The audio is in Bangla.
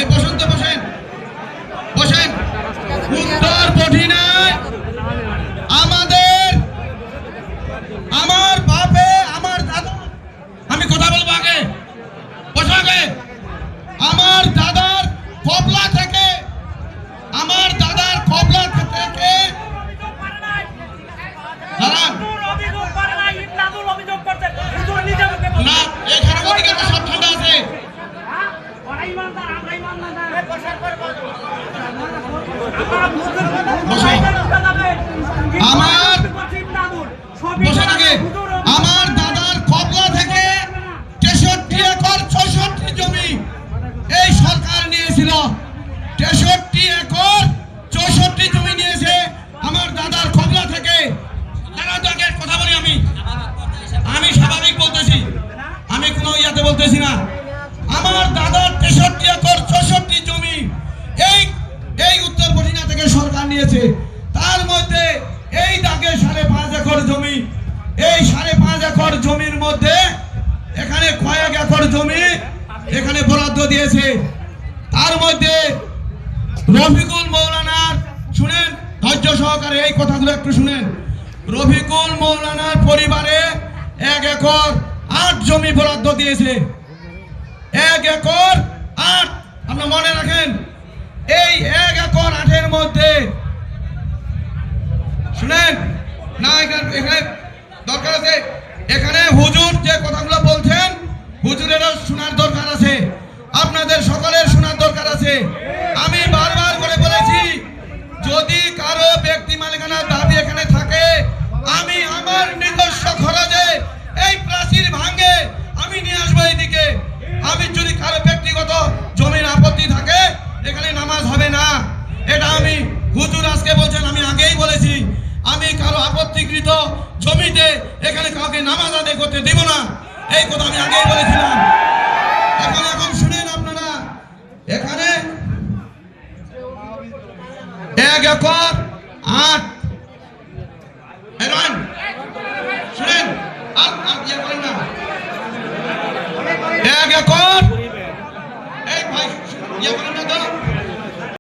এই বসেন তো, বসেন বসেন। উত্তর বঠিনায় আমাদের, আমার বাপে, আমার দাদা, আমি কথা বলবো আগে, বসো আগে। আমার দাদার কবলা থেকে, আমার দাদার কবলা থেকে দাঁড়ান না, এখানে ওদিকে তো সব ঠান্ডা আছে। আমার বসেন আগে। আমার দাদার কবলা থেকে 63 একর 64 জমি এই সরকার নিয়েছিল। 63 একর 64 জমি নিয়েছে আমার দাদার কবলা থেকে। কথা বলি আমি স্বাভাবিক বলতেছি, আমি কোনো ইয়াতে বলতেছি না। আমার দাদার 63 একর 64 জমি এই উত্তর বঠিনা থেকে সরকার নিয়েছে। তার মধ্যে এই দাগে 5.5 একর জমি, এই 5.5 একর জমির মধ্যে এখানে কয়েক একর জমি এখানে বরাদ্দ দিয়েছে। তার মধ্যে রফিকুল মৌলানার, শুনেন ধৈর্য সহকারে এই কথাগুলো একটু শুনেন। রফিকুল মৌলানার পরিবারে 1 একর 8 জমি বরাদ্দ দিয়েছে। 1 একর 8, আপনারা মনে রাখেন। এই 1 একর 8-এর মধ্যে শুনেন না, এখানে দরকার আছে, এখানে হুজুর যে কথাগুলো বলছেন হুজুরেরও শোনার দরকার আছে, আপনাদের সকলের শোনার দরকার আছে। আমি বারবার করে বলেছি, যদি কারো ব্যক্তি মালিকানার দাবি এখানে থাকে, আমি আমার নিজস্ব খরচে এই প্রাচীর ভাঙে আমি নিয়ে আসবো এইদিকে। আমি যদি কারো ব্যক্তিগত জমির আপত্তি থাকে, এখানে নামাজ হবে না। এটা আমি, হুজুর আজকে বলছেন, আমি আগেই বলেছি আমি কারো আপত্তিকৃত জমিতে এখানে কাউকে নামাজ আদায় করতে দেব না। এই কথা আমি আগেই বলেছিলাম। এখন শুনেন আপনারা, এখানে 1 একর 8 শুনেন, আর